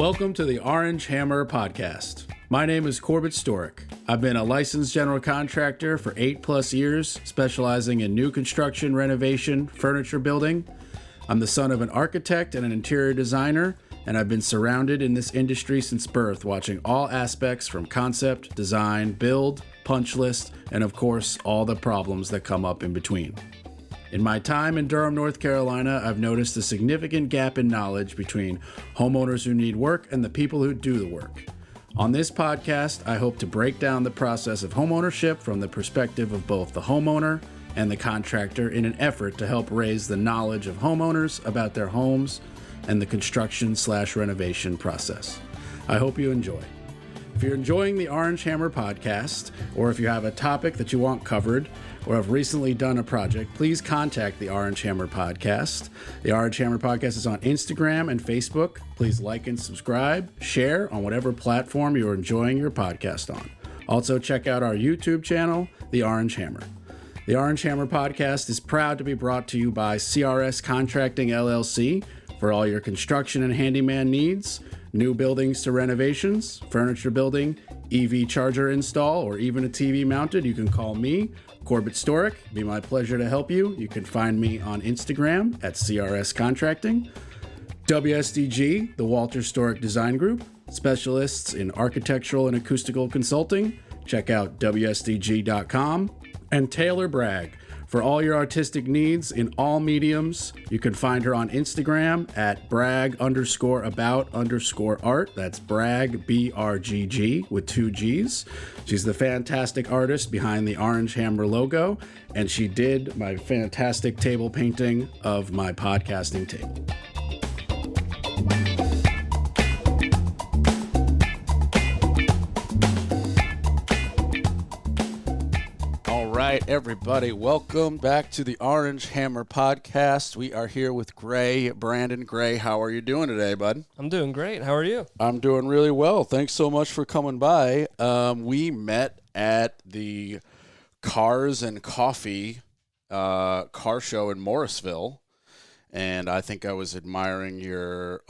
Welcome to the Orange Hammer Podcast. My name is Corbett Storick. I've been a licensed general contractor for 8+ years, specializing in new construction, renovation, furniture building. I'm the son of an architect and an interior designer, and I've been surrounded in this industry since birth, watching all aspects from concept, design, build, punch list, and of course, all the problems that come up in between. In my time in Durham, North Carolina, I've noticed a significant gap in knowledge between homeowners who need work and the people who do the work. On this podcast, I hope to break down the process of homeownership from the perspective of both the homeowner and the contractor in an effort to help raise the knowledge of homeowners about their homes and the construction/renovation process. I hope you enjoy. If you're enjoying the Orange Hammer Podcast, or if you have a topic that you want covered, or have recently done a project, please contact the Orange Hammer Podcast. The Orange Hammer Podcast is on Instagram and Facebook. Please like and subscribe, share on whatever platform you're enjoying your podcast on. Also, check out our YouTube channel, The Orange Hammer. The Orange Hammer Podcast is proud to be brought to you by CRS Contracting LLC for all your construction and handyman needs, new buildings to renovations, furniture building, EV charger install, or even a TV mounted. You can call me, Corbett Storick. It'd be my pleasure to help you. You can find me on Instagram at CRS Contracting. WSDG, the Walter Storick Design Group, specialists in architectural and acoustical consulting. Check out WSDG.com. And Taylor Bragg, for all your artistic needs in all mediums. You can find her on Instagram at brag_about_art. That's brag, BRGG, with 2 G's. She's the fantastic artist behind the Orange Hammer logo, and she did my fantastic table painting of my podcasting table. All right, everybody, welcome back to the Orange Hammer Podcast. We are here with Gray, Brandon. Gray, how are you doing today, bud? I'm doing great. How are you? I'm doing really well. Thanks so much for coming by. We met at the Cars and Coffee car show in Morrisville, and I think I was admiring your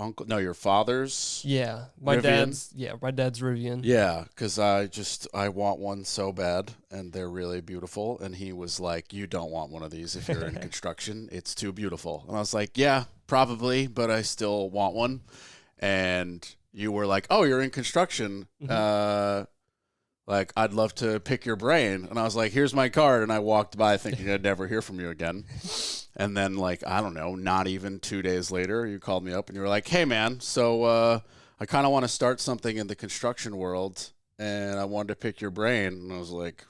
father's. Yeah, my Rivian. dad's Rivian. Yeah, because I want one so bad, and they're really beautiful. And he was like, "You don't want one of these if you're in construction. It's too beautiful." And I was like, "Yeah, probably, but I still want one." And you were like, "Oh, you're in construction. Like, I'd love to pick your brain." And I was like, "Here's my card." And I walked by thinking I'd never hear from you again. And then, like, I don't know, not even 2 days later, you called me up and you were like, "Hey, man, so I kind of want to start something in the construction world, and I wanted to pick your brain." And I was like,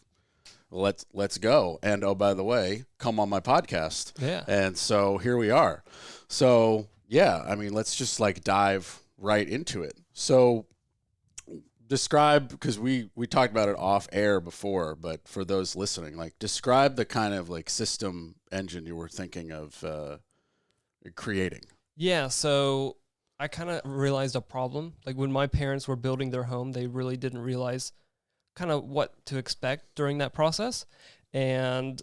let's go. And, oh, by the way, come on my podcast. Yeah. And so here we are. So, yeah, I mean, let's just, like, dive right into it. So describe, because we talked about it off air before, but for those listening, like, describe the kind of, like, system engine you were thinking of creating. Yeah, so I kind of realized a problem. Like, when my parents were building their home, they really didn't realize kind of what to expect during that process. And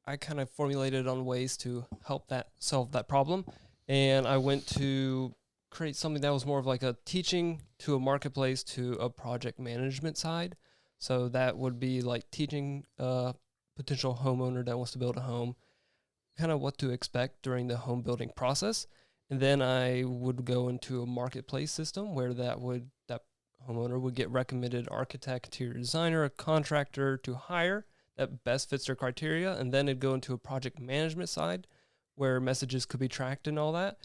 I kind of formulated on ways to help that solve that problem. And I went to create something that was more of like a teaching to a marketplace to a project management side. So that would be like teaching a potential homeowner that wants to build a home kind of what to expect during the home building process. And then I would go into a marketplace system where that homeowner would get recommended architect, interior designer, a contractor to hire that best fits their criteria. And then it'd go into a project management side where messages could be tracked and all that.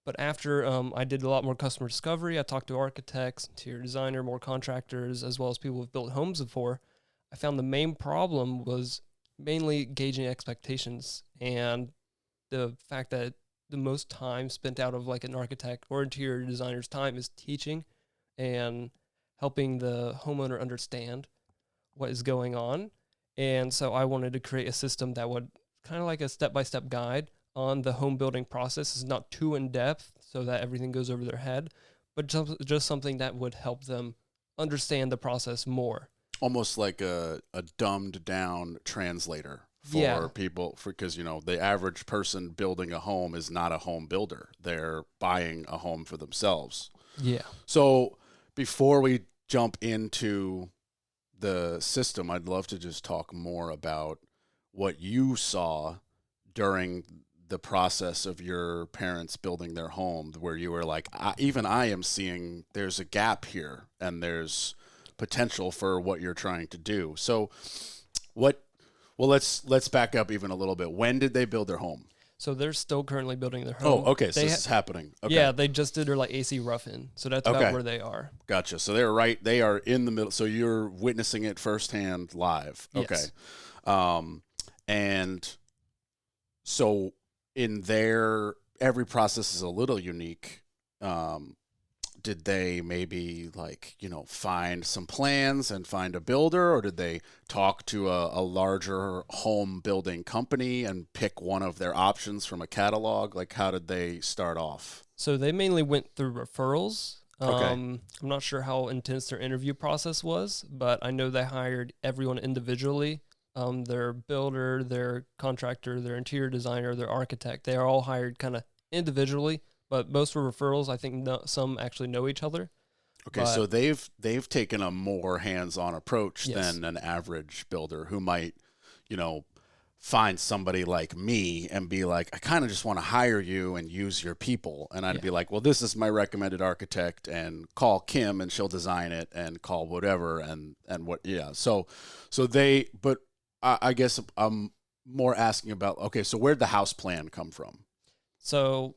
But after I did a lot more customer discovery, I talked to architects, interior designer, more contractors, as well as people who've built homes before. I found the main problem was mainly gauging expectations and the fact that the most time spent out of like an architect or interior designer's time is teaching and helping the homeowner understand what is going on. And so I wanted to create a system that would kind of like a step-by-step guide on the home building process. Is not too in-depth so that everything goes over their head, but just something that would help them understand the process more. Almost like a dumbed down translator for people, because, you know, the average person building a home is not a home builder. They're buying a home for themselves. Yeah. So before we jump into the system, I'd love to just talk more about what you saw during the process of your parents building their home, where you were like, even I am seeing there's a gap here and there's potential for what you're trying to do. So what, well, let's back up even a little bit. When did they build their home? So they're still currently building their home. Oh, okay. So this is happening. Okay. Yeah, they just did their like AC rough-in. So that's about where they are. Gotcha. So they are in the middle. So you're witnessing it firsthand live. Okay. Yes. And so in their, every process is a little unique. Did they maybe find some plans and find a builder, or did they talk to a larger home building company and pick one of their options from a catalog? Like, how did they start off? So they mainly went through referrals. Okay. I'm not sure how intense their interview process was, but I know they hired everyone individually. Their builder, their contractor, their interior designer, their architect, they are all hired kind of individually, but most were referrals. I think some actually know each other. Okay, so they've taken a more hands-on approach Yes. than an average builder who might, find somebody like me and be like, I kind of just want to hire you and use your people. And I'd be like, well, this is my recommended architect, and call Kim and she'll design it, and call whatever and what, yeah. So but I guess I'm more asking about, okay, so where'd the house plan come from? So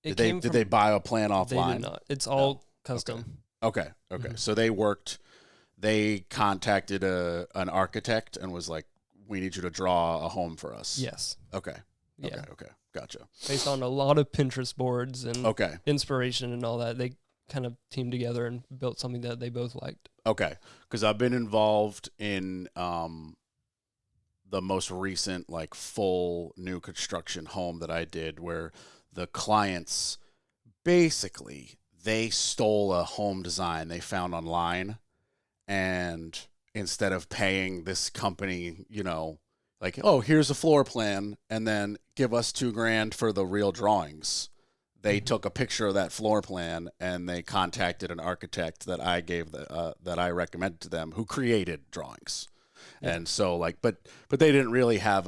Did they buy a plan offline? They did not. It's all custom. Okay. Mm-hmm. So they contacted an architect and was like, we need you to draw a home for us. Yes. Okay. Yeah. Okay. Gotcha. Based on a lot of Pinterest boards and Okay. inspiration and all that, they kind of teamed together and built something that they both liked. Okay. Because I've been involved in the most recent full new construction home that I did, where the clients basically, they stole a home design they found online, and instead of paying this company, oh, here's a floor plan and then give us $2,000 for the real drawings, they took a picture of that floor plan and they contacted an architect that I gave that I recommended to them, who created drawings. Yeah. And so but they didn't really have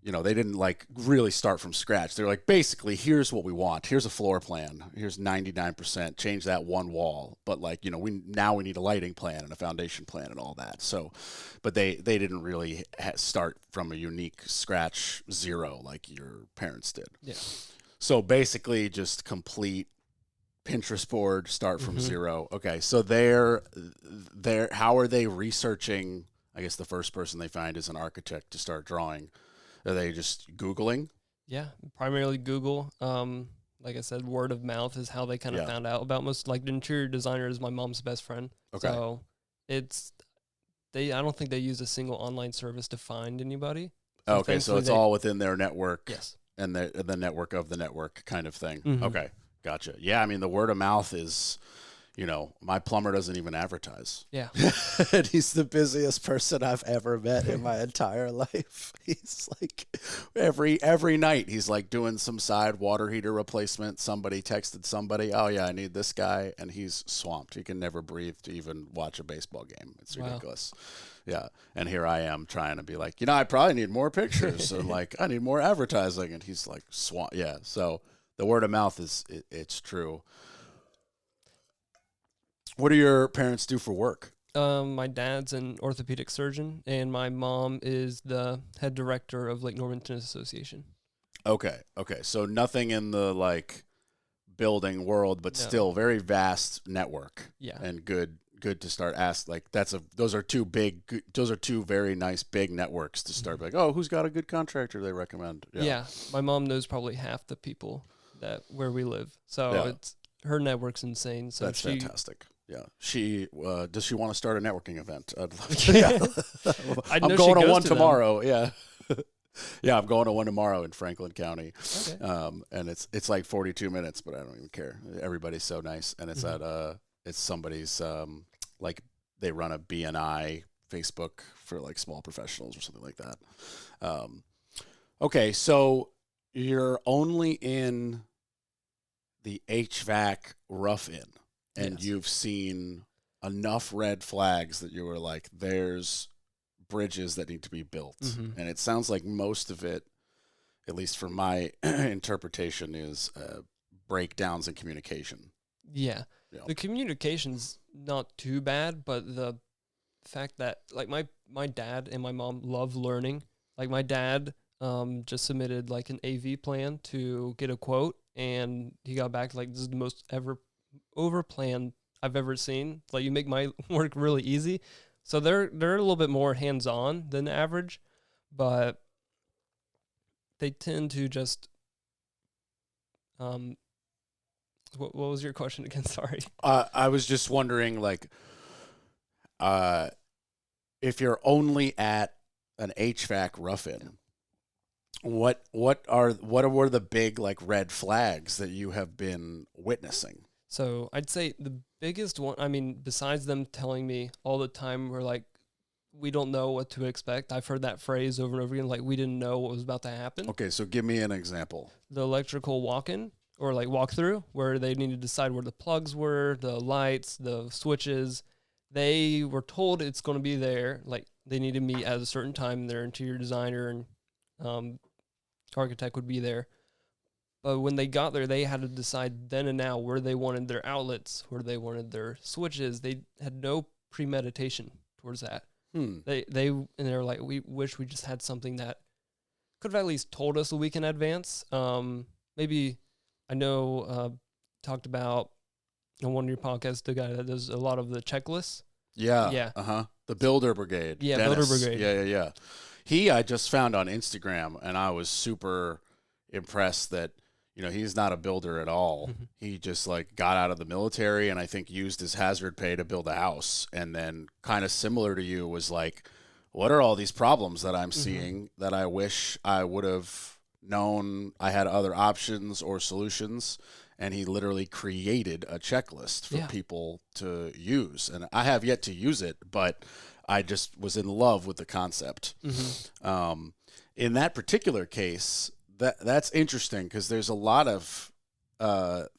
they didn't really start from scratch. They're like, basically, here's what we want. Here's a floor plan. Here's 99%. Change that one wall. But we need a lighting plan and a foundation plan and all that. So, but they didn't really start from a unique scratch zero like your parents did. Yeah. So basically, just complete Pinterest board, start from zero. Okay. So how are they researching? I guess the first person they find is an architect to start drawing. Are they just Googling? Yeah, primarily Google. Like I said, word of mouth is how they kind of found out about most. Like, the interior designer is my mom's best friend. Okay. So I don't think they use a single online service to find anybody. So okay, so it's all within their network. Yes. And the network of the network kind of thing. Mm-hmm. Okay, gotcha. Yeah, I mean, the word of mouth is, my plumber doesn't even advertise. Yeah. And he's the busiest person I've ever met in my entire life. He's like, every night he's doing some side water heater replacement. Somebody texted somebody, oh yeah, I need this guy, and he's swamped. He can never breathe to even watch a baseball game. It's ridiculous. Wow. Yeah. And here I am trying to be like, I probably need more pictures, and I need more advertising, and he's like swamped. Yeah. So the word of mouth it's true. What do your parents do for work? My dad's an orthopedic surgeon, and my mom is the head director of Lake Norman Tennis Association. Okay. So nothing in the building world, but still very vast network. Yeah. And good to start those are two very nice big networks to start. Mm-hmm. Oh, who's got a good contractor they recommend? Yeah. My mom knows probably half the people where we live. So her network's insane. So that's fantastic. Yeah. She does she want to start a networking event? I'd love to. I'm going to one tomorrow. Yeah. Yeah, I'm going to one tomorrow in Franklin County. Okay. And it's 42 minutes, but I don't even care. Everybody's so nice, and it's at it's somebody's they run a BNI Facebook for small professionals or something like that. Okay, so you're only in the HVAC rough-in and you've seen enough red flags that you were like, there's bridges that need to be built. Mm-hmm. And it sounds like most of it, at least from my interpretation, is breakdowns in communication. Yeah. The communication's not too bad, but the fact that like my dad and my mom love learning. Like my dad just submitted like an AV plan to get a quote, and he got back like, this is the most over plan I've ever seen. Like, you make my work really easy. So they're a little bit more hands-on than the average, but they tend to just what was your question again? Sorry. I was just wondering, like, if you're only at an HVAC rough-in, what were the big like red flags that you have been witnessing? So I'd say the biggest one, I mean, besides them telling me all the time, we're like, we don't know what to expect. I've heard that phrase over and over again, like we didn't know what was about to happen. Okay, so give me an example. The electrical walk-in or like walkthrough, where they need to decide where the plugs were, the lights, the switches. They were told it's going to be there. Like they need to meet at a certain time. Their interior designer and architect would be there. But when they got there, they had to decide then and now where they wanted their outlets, where they wanted their switches. They had no premeditation towards that. They were like, we wish we just had something that could have at least told us a week in advance. Maybe I know talked about on one of your podcasts the guy that does a lot of the checklists. Yeah. The Builder Brigade. Yeah, Dennis. Builder Brigade. Yeah. I just found on Instagram, and I was super impressed that, you know, he's not a builder at all. Mm-hmm. He just like got out of the military and I think used his hazard pay to build a house. And then kind of similar to you was like, what are all these problems that I'm seeing that I wish I would have known I had other options or solutions? And he literally created a checklist for people to use. And I have yet to use it, but I just was in love with the concept. In that particular case, that's interesting because there's a lot of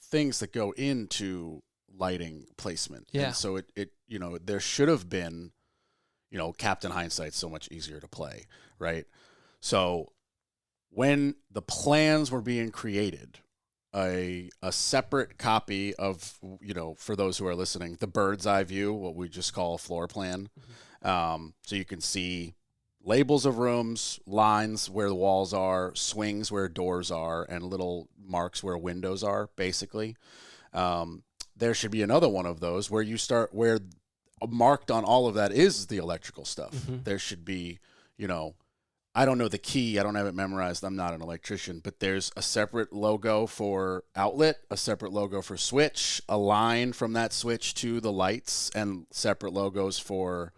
things that go into lighting placement. Yeah. And so it you know, there should have been, you know, Captain Hindsight's so much easier to play, right? So when the plans were being created, a separate copy of, you know, for those who are listening, the bird's eye view, what we just call a floor plan. So you can see labels of rooms, lines where the walls are, swings where doors are, and little marks where windows are, basically. There should be another one of those where you start, where marked on all of that is the electrical stuff. There should be, you know, I don't know the key. I don't have it memorized. I'm not an electrician, but there's a separate logo for outlet, a separate logo for switch, a line from that switch to the lights, and separate logos for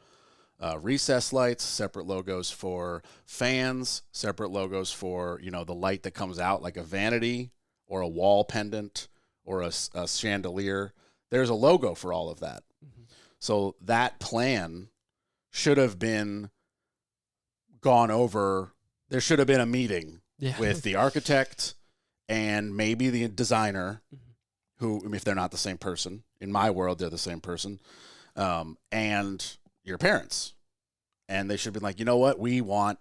recess lights, separate logos for fans, separate logos for, you know, the light that comes out like a vanity or a wall pendant or a chandelier. There's a logo for all of that. So that plan should have been gone over. There should have been a meeting with the architect and maybe the designer, who, if they're not the same person, in my world, they're the same person, and your parents. And they should have been like, you know what, we want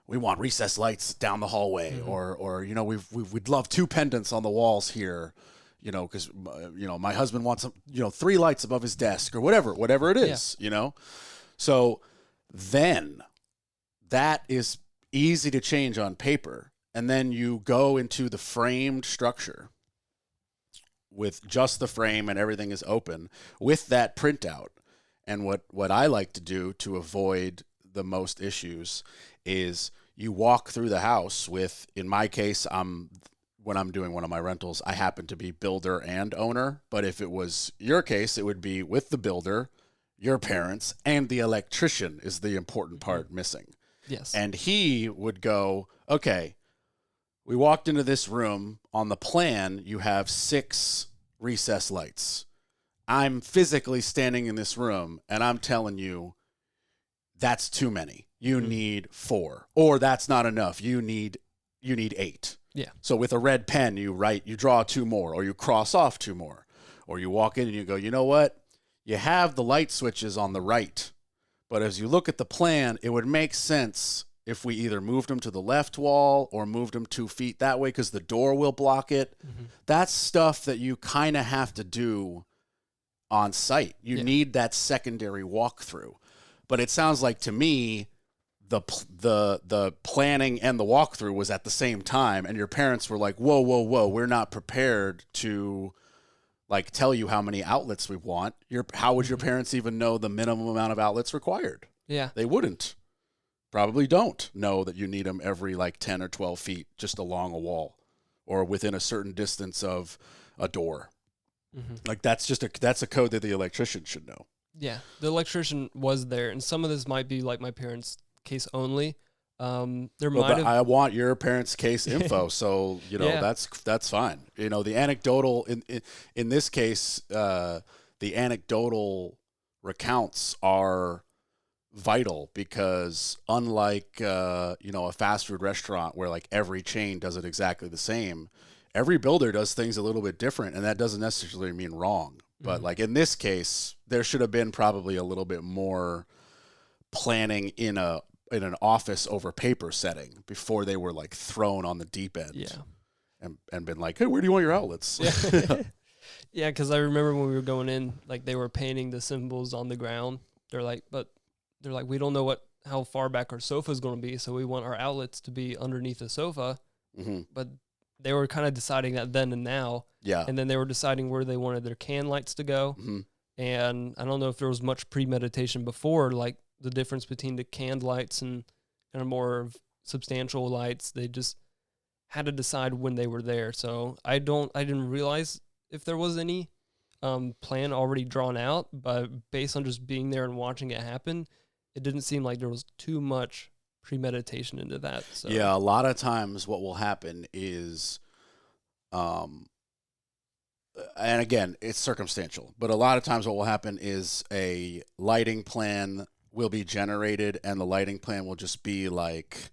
recessed lights down the hallway, or you know, we'd love 2 pendants on the walls here, you know, because you know, my husband wants, you know, 3 lights above his desk or whatever it is, you know. So then that is easy to change on paper, and then you go into the framed structure with just the frame and everything is open with that printout. And what I like to do to avoid the most issues is you walk through the house with, in my case, when I'm doing one of my rentals, I happen to be builder and owner. But if it was your case, it would be with the builder, your parents, and the electrician is the important part missing. Yes. And he would go, okay, we walked into this room. On the plan, you have 6 recessed lights. I'm physically standing in this room, and I'm telling you, that's too many. You need 4, or that's not enough. You need 8. Yeah. So with a red pen, you draw 2 more, or you cross off 2 more, or you walk in and you go, you know what? You have the light switches on the right, but as you look at the plan, it would make sense if we either moved them to the left wall or moved them 2 feet that way because the door will block it. Mm-hmm. That's stuff that you kind of have to do on site. You need that secondary walkthrough. But it sounds like to me, the planning and the walkthrough was at the same time, and your parents were like, whoa, we're not prepared to like tell you how many outlets we want. How would your parents even know the minimum amount of outlets required? Yeah. They wouldn't. Probably don't know that you need them every like 10 or 12 feet just along a wall or within a certain distance of a door. Mm-hmm. Like that's a code that the electrician should know. Yeah, the electrician was there, and some of this might be like my parents' case only. I want your parents' case info, so that's fine. The anecdotal in this case, the anecdotal recounts are vital because unlike a fast food restaurant where like every chain does it exactly the same, every builder does things a little bit different, and that doesn't necessarily mean wrong. But like in this case, there should have been probably a little bit more planning in an office over paper setting before they were like thrown on the deep end. Yeah. And been like, hey, where do you want your outlets? Yeah, because I remember when we were going in, like they were painting the symbols on the ground. They're like, we don't know how far back our sofa is going to be, so we want our outlets to be underneath the sofa. Mm-hmm. But they were kind of deciding that then and now. Yeah. And then they were deciding where they wanted their can lights to go. Mm-hmm. And I don't know if there was much premeditation before, like the difference between the canned lights and kind of more substantial lights. They just had to decide when they were there. So I didn't realize if there was any plan already drawn out, but based on just being there and watching it happen, it didn't seem like there was too much premeditation into that. So yeah, a lot of times what will happen is and again, it's circumstantial, but a lot of times what will happen is a lighting plan will be generated, and the lighting plan will just be like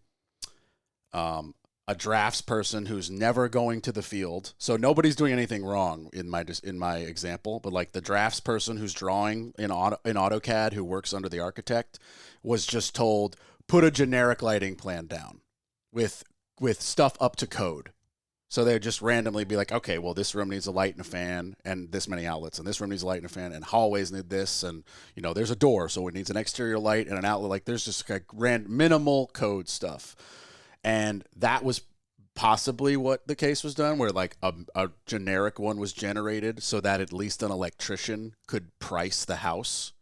a draftsperson who's never going to the field. So nobody's doing anything wrong in my example, but like the draftsperson who's drawing in AutoCAD who works under the architect was just told, put a generic lighting plan down with stuff up to code. So they would just randomly be like, okay, well, this room needs a light and a fan and this many outlets, and this room needs a light and a fan, and hallways need this, and, there's a door, so it needs an exterior light and an outlet. Like, there's just like minimal code stuff. And that was possibly what the case was done, where like a generic one was generated so that at least an electrician could price the house.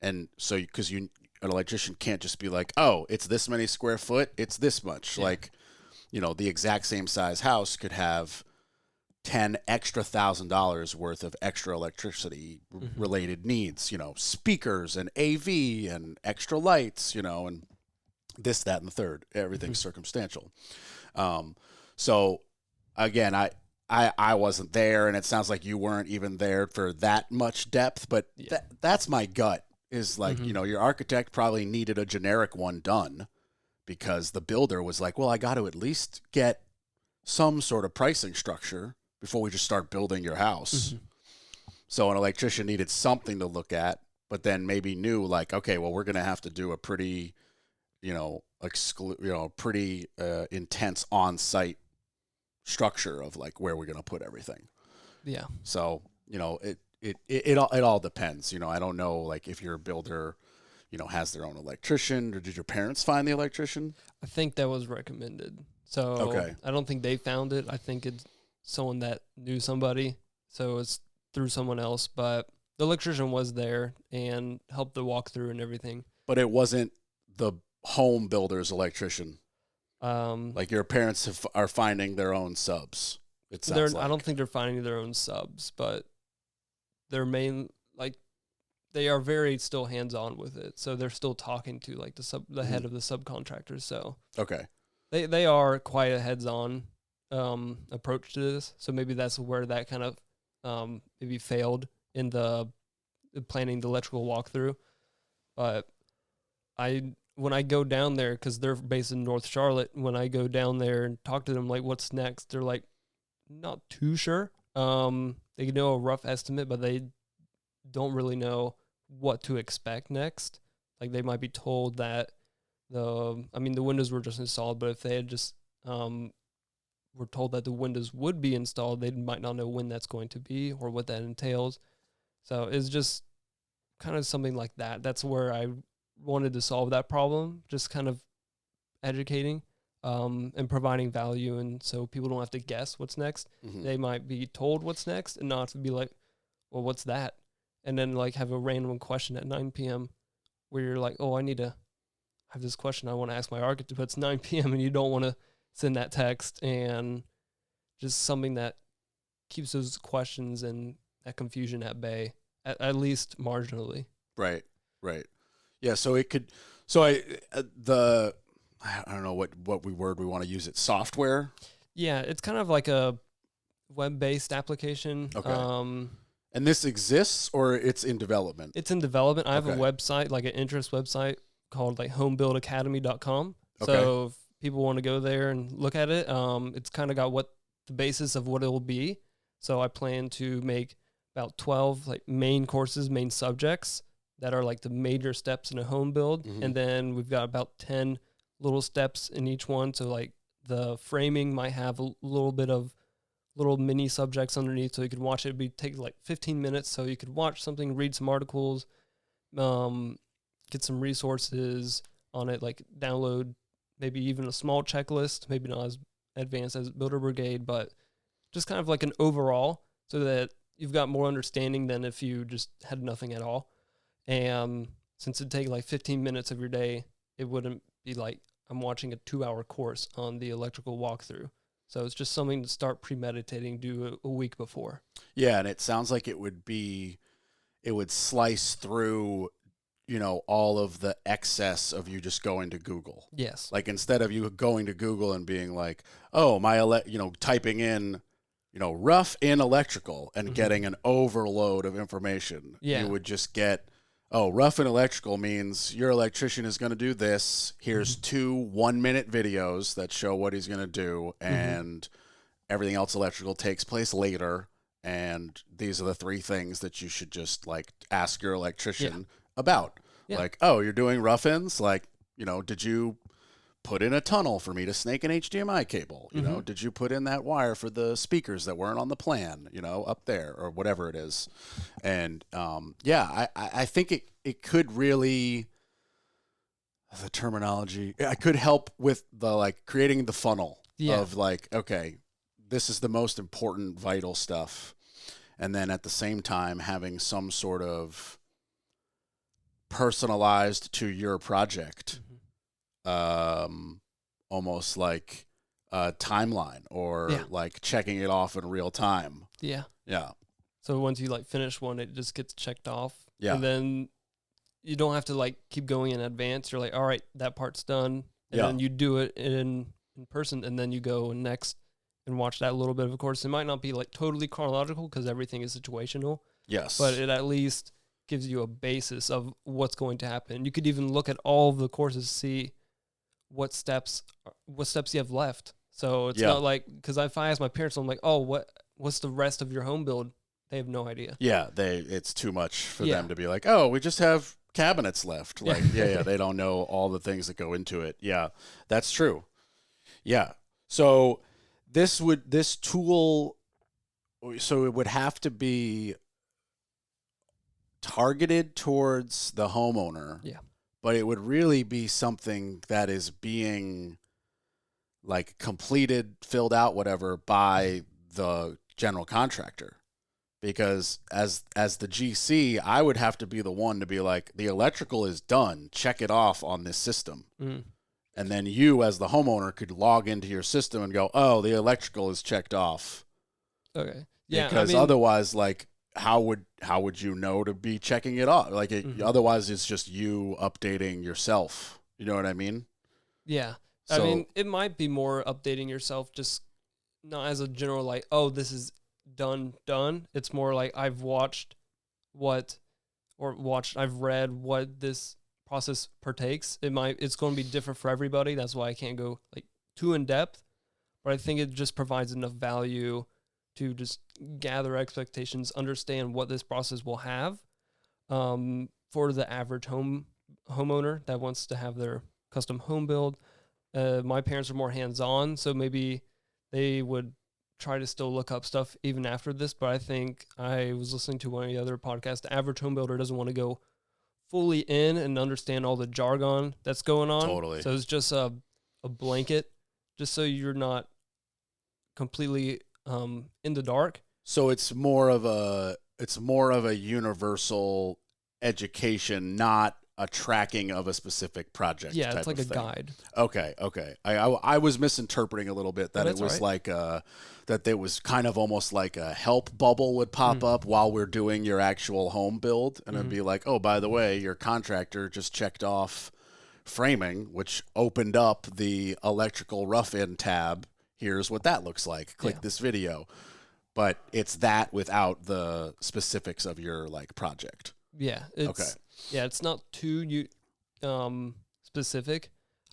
And so, because an electrician can't just be like, oh, it's this many square foot, it's this much. Yeah. Like, the exact same size house could have $10,000 extra worth of extra electricity related needs, speakers and AV and extra lights, and this, that, and the third. Everything's circumstantial. So again, I wasn't there, and it sounds like you weren't even there for that much depth, but that's my gut is like, your architect probably needed a generic one done, because the builder was like, well, I got to at least get some sort of pricing structure before we just start building your house. Mm-hmm. So an electrician needed something to look at, but then maybe knew like, okay, well, we're going to have to do a pretty, pretty intense on-site structure of like where we're going to put everything. Yeah. So, it all depends. I don't know, like if you're a builder, has their own electrician, or did your parents find the electrician? I think that was recommended. So okay. I don't think they found it. I think it's someone that knew somebody. So it's through someone else, but the electrician was there and helped the walkthrough and everything. But it wasn't the home builder's electrician. Like your parents are finding their own subs. It sounds like. I don't think they're finding their own subs, but their main, like, they are very still hands-on with it. So they're still talking to like the head of the subcontractors. So okay, they are quite a heads-on approach to this. So maybe that's where that kind of maybe failed in the planning the electrical walkthrough. But I when I go down there, because they're based in North Charlotte, when I go down there and talk to them, like, what's next? They're like, not too sure. They know a rough estimate, but they don't really know what to expect next. Like, they might be told that the windows were just installed, but if they had just were told that the windows would be installed, they might not know when that's going to be or what that entails. So it's just kind of something like that. That's where I wanted to solve that problem, just kind of educating and providing value, and so people don't have to guess what's next. Mhm. They might be told what's next and not have to be like, well, what's that? And then like have a random question at 9 p.m. where you're like, oh, I need to have this question I want to ask my architect, but it's 9 p.m. and you don't want to send that text, and just something that keeps those questions and that confusion at bay, at least marginally. Right. Yeah. So it could. So I don't know what word we want to use. It software. Yeah, it's kind of like a web-based application. Okay. And this exists, or it's in development? It's in development. I have a Okay. website, like an interest website called like homebuildacademy.com. Okay. So if people want to go there and look at it, it's kind of got what the basis of what it will be. So I plan to make about 12 like main courses, main subjects that are like the major steps in a home build. Mhm. And then we've got about 10 little steps in each one. So like the framing might have a little bit of little mini subjects underneath, so you could watch it. It'd take like 15 minutes, so you could watch something, read some articles, get some resources on it, like download maybe even a small checklist, maybe not as advanced as Builder Brigade, but just kind of like an overall, so that you've got more understanding than if you just had nothing at all. And since it'd take like 15 minutes of your day, it wouldn't be like I'm watching a 2-hour course on the electrical walkthrough. So it's just something to start premeditating, do a week before. Yeah, and it sounds like it would slice through, all of the excess of you just going to Google. Yes. Like instead of you going to Google and being like, oh, typing in, rough in electrical and Mhm. getting an overload of information. Yeah. You would just get, oh, rough in electrical means your electrician is going to do this. Here's 2 1-minute videos that show what he's going to do, and everything else electrical takes place later. And these are the 3 things that you should just like ask your electrician about. Yeah. Like, oh, you're doing rough-ins? Like, did you put in a tunnel for me to snake an HDMI cable? Did you put in that wire for the speakers that weren't on the plan, up there, or whatever it is? And I think it could really, the terminology, I could help with the like creating the funnel of like, okay, this is the most important vital stuff. And then at the same time having some sort of personalized to your project, almost like a timeline, or like checking it off in real time. Yeah. Yeah. So once you like finish one, it just gets checked off. Yeah. And then you don't have to like keep going in advance. You're like, all right, that part's done. And then you do it in person, and then you go next and watch that little bit of a course. It might not be like totally chronological because everything is situational. Yes. But it at least gives you a basis of what's going to happen. You could even look at all of the courses, see what steps you have left. So it's not like, because if I ask my parents, I'm like, oh, what's the rest of your home build? They have no idea. Yeah, it's too much for them to be like, oh, we just have cabinets left. Like, they don't know all the things that go into it. Yeah, that's true. Yeah. So this tool, so it would have to be targeted towards the homeowner. Yeah. But it would really be something that is being like completed, filled out, whatever, by the general contractor. Because as the GC, I would have to be the one to be like, the electrical is done, check it off on this system. And then you as the homeowner could log into your system and go, oh, the electrical is checked off. Okay. Yeah. Because otherwise, like, how would you know to be checking it off? Like, otherwise it's just you updating yourself. You know what I mean? Yeah. So, I mean, it might be more updating yourself, just not as a general, like, oh, this is done. It's more like I've read what this process partakes. It's going to be different for everybody. That's why I can't go like too in depth, but I think it just provides enough value to just gather expectations, understand what this process will have for the average homeowner that wants to have their custom home build. My parents are more hands-on, so maybe they would try to still look up stuff even after this, but I think I was listening to one of the other podcasts. The average home builder doesn't want to go fully in and understand all the jargon that's going on. Totally. So it's just a blanket, just so you're not completely in the dark. So it's more of a universal education, not a tracking of a specific project. Yeah, type it's like of a thing. guide. Okay. I was misinterpreting a little bit that it was right. like that there was kind of almost like a help bubble would pop up while we're doing your actual home build, and it'd be like, oh, by the way, your contractor just checked off framing, which opened up the electrical rough-in tab. Here's what that looks like. Click this video. But it's that without the specifics of your like project. Yeah. It's not too specific.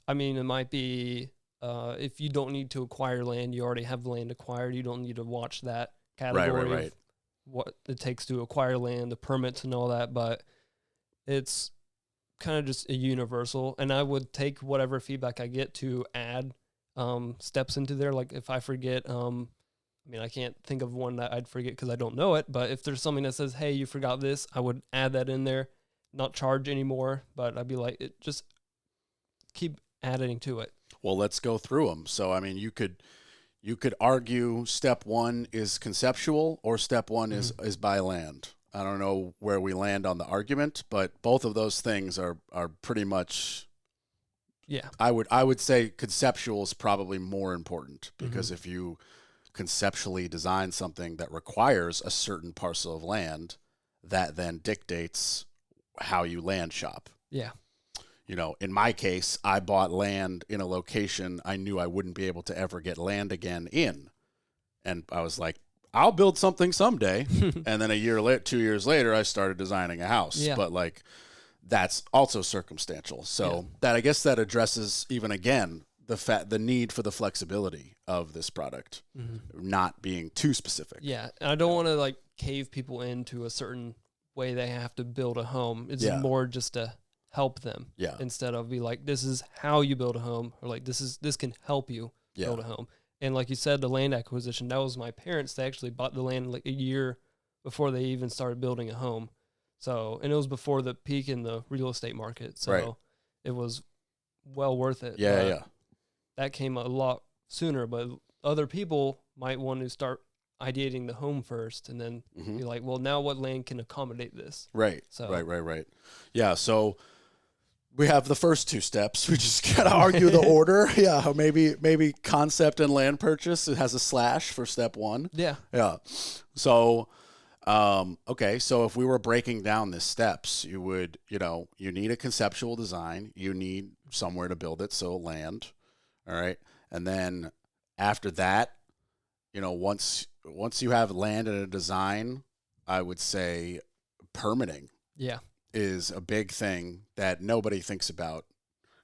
I mean, it might be if you don't need to acquire land, you already have land acquired. You don't need to watch that category Right. of what it takes to acquire land, the permits and all that. But it's kind of just a universal. And I would take whatever feedback I get to add steps into there. Like if I forget, I mean, I can't think of one that I'd forget because I don't know it. But if there's something that says, hey, you forgot this, I would add that in there. Not charge anymore, but I'd be like, just keep adding to it. Well, let's go through them. So, I mean, you could argue step one is conceptual or step one is buy land. I don't know where we land on the argument, but both of those things are pretty much. Yeah, I would say conceptual is probably more important because if you conceptually design something that requires a certain parcel of land, that then dictates how you land shop. Yeah. You know, in my case, I bought land in a location I knew I wouldn't be able to ever get land again in. And I was like, I'll build something someday. And then 2 years later, I started designing a house. Yeah. But like, that's also circumstantial. So that, I guess that addresses even again, the need for the flexibility of this product, not being too specific. Yeah. And I don't want to like cave people into a certain way they have to build a home. It's more just to help them instead of be like, this is how you build a home, or like this can help you build a home. And like you said, the land acquisition, that was my parents. They actually bought the land like a year before they even started building a home. So, and it was before the peak in the real estate market. So it was well worth it. Yeah. That came a lot sooner, but other people might want to start ideating the home first and then be like, well, now what land can accommodate this? Right. So Right. Yeah. So we have the first two steps. We just gotta argue the order. Yeah. Maybe concept and land purchase. It has a slash for step one. Yeah. So, okay. So if we were breaking down the steps, you need a conceptual design. You need somewhere to build it. So land. All right. And then after that, once you have land and a design, I would say permitting is a big thing that nobody thinks about,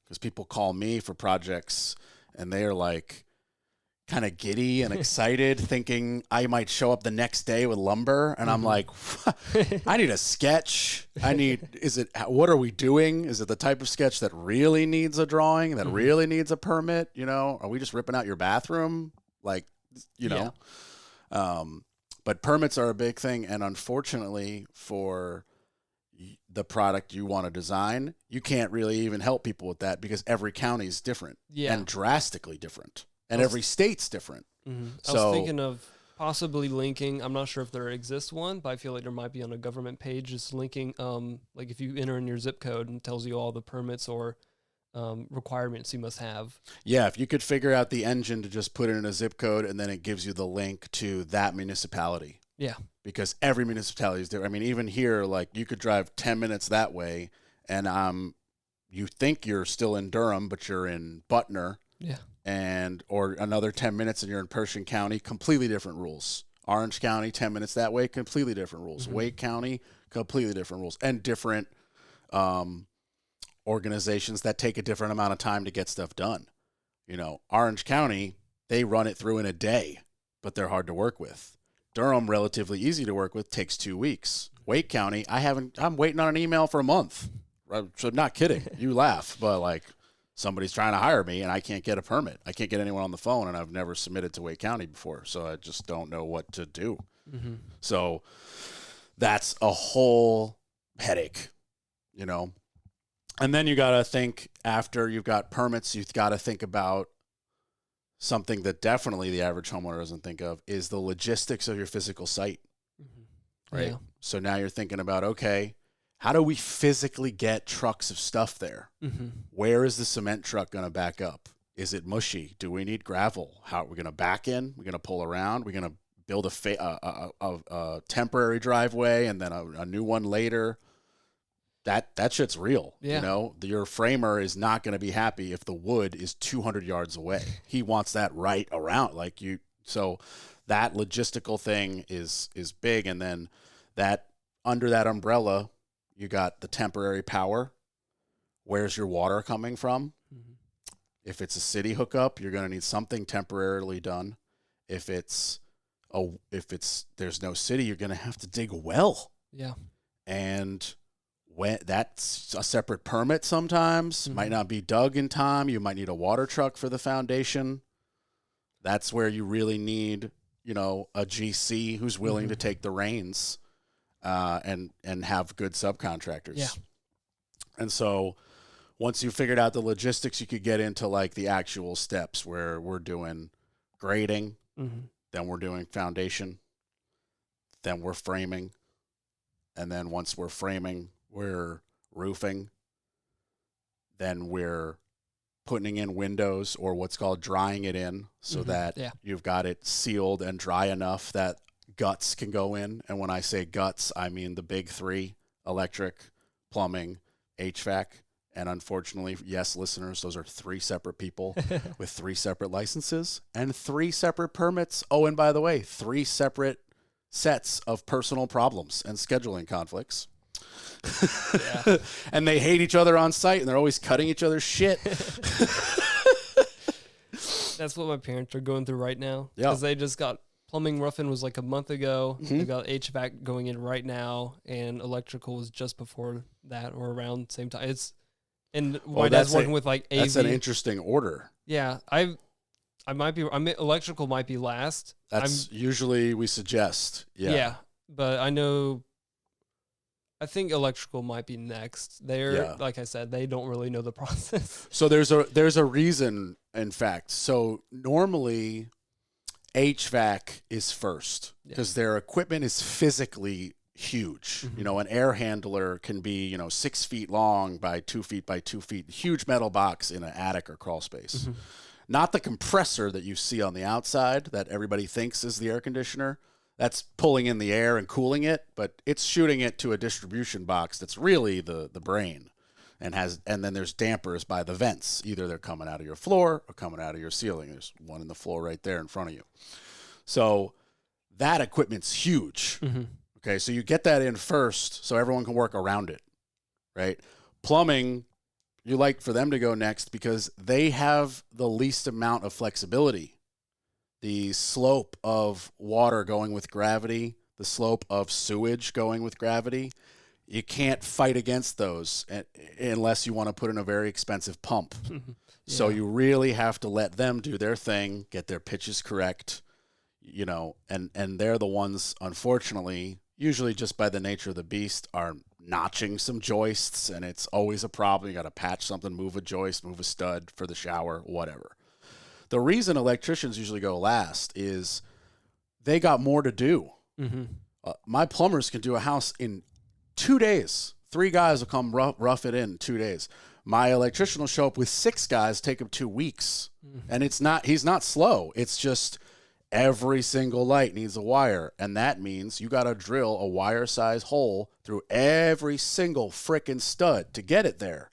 because people call me for projects and they are like kind of giddy and excited thinking I might show up the next day with lumber. And I'm like, I need a sketch. What are we doing? Is it the type of sketch that really needs a drawing, that really needs a permit? Are we just ripping out your bathroom? Like, but permits are a big thing. And unfortunately for the product you want to design, you can't really even help people with that because every county is different and drastically different. And every state's different. So, I was thinking of possibly linking, I'm not sure if there exists one, but I feel like there might be on a government page, just linking, like if you enter in your zip code and tells you all the permits or requirements you must have. Yeah, if you could figure out the engine to just put it in a zip code and then it gives you the link to that municipality. Yeah. Because every municipality is different. I mean, even here, like you could drive 10 minutes that way and you think you're still in Durham, but you're in Butner. Yeah. Or another 10 minutes and you're in Pershing County, completely different rules. Orange County, 10 minutes that way, completely different rules. Wake County, completely different rules and different organizations that take a different amount of time to get stuff done. You know, Orange County, they run it through in a day, but they're hard to work with. Durham, relatively easy to work with, takes 2 weeks. Wake County, I'm waiting on an email for a month. So not kidding. You laugh, but like somebody's trying to hire me and I can't get a permit. I can't get anyone on the phone, and I've never submitted to Wake County before, so I just don't know what to do. Mm-hmm. So that's a whole headache, you know. And then you got to think, after you've got permits, you've got to think about something that definitely the average homeowner doesn't think of, is the logistics of your physical site, right? Yeah. So now you're thinking about, okay, how do we physically get trucks of stuff there? Mm-hmm. Where is the cement truck going to back up? Is it mushy? Do we need gravel? How are we going to back in? We're going to pull around? We're going to build a temporary driveway and then a new one later? That shit's real. Yeah. You know, your framer is not going to be happy if the wood is 200 yards away. He wants that right around, like you. So that logistical thing is big. And then that, under that umbrella, you got the temporary power. Where's your water coming from? Mm-hmm. If it's a city hookup, you're going to need something temporarily done. If there's no city, you're going to have to dig a well. Yeah. And when that's a separate permit sometimes, Mm-hmm. might not be dug in time. You might need a water truck for the foundation. That's where you really need, you know, a GC who's willing to take the reins and have good subcontractors. Yeah. And so once you figured out the logistics, you could get into like the actual steps where we're doing grading, Mm-hmm. then we're doing foundation, then we're framing, and then once we're framing, we're roofing, then we're putting in windows, or what's called drying it in, so that you've got it sealed and dry enough that guts can go in. And when I say guts, I mean the big three: electric, plumbing, HVAC. And unfortunately, yes, listeners, those are 3 separate people with 3 separate licenses and 3 separate permits. Oh, and by the way, 3 separate sets of personal problems and scheduling conflicts. Yeah. And they hate each other on site, and they're always cutting each other's shit. That's what my parents are going through right now. Yeah. Because they just got plumbing rough-in was like a month ago. They got HVAC going in right now, and electrical was just before that or around the same time. And my dad's working with like AV. That's an interesting order. Yeah, I might be. Electrical might be last. That's usually we suggest. Yeah. But I think electrical might be next. Like I said, they don't really know the process. So there's a reason, in fact. So normally HVAC is first because their equipment is physically huge. Mm-hmm. You know, an air handler can be, 6 feet long by 2 feet by 2 feet, huge metal box in an attic or crawl space. Mm-hmm. Not the compressor that you see on the outside that everybody thinks is the air conditioner. That's pulling in the air and cooling it, but it's shooting it to a distribution box that's really the brain, and then there's dampers by the vents. Either they're coming out of your floor or coming out of your ceiling. There's one in the floor right there in front of you. So that equipment's huge. Mm-hmm. Okay, so you get that in first so everyone can work around it, right? Plumbing, you like for them to go next because they have the least amount of flexibility. The slope of water going with gravity, the slope of sewage going with gravity, you can't fight against those unless you want to put in a very expensive pump. So you really have to let them do their thing, get their pitches correct, and they're the ones, unfortunately, usually just by the nature of the beast, are notching some joists, and it's always a problem. You got to patch something, move a joist, move a stud for the shower, whatever. The reason electricians usually go last is they got more to do. Mm-hmm. My plumbers can do a house in 2 days. 3 guys will come rough it in 2 days. My electrician will show up with 6 guys, take him 2 weeks. Mm-hmm. And he's not slow. It's just every single light needs a wire. And that means you got to drill a wire size hole through every single frickin' stud to get it there.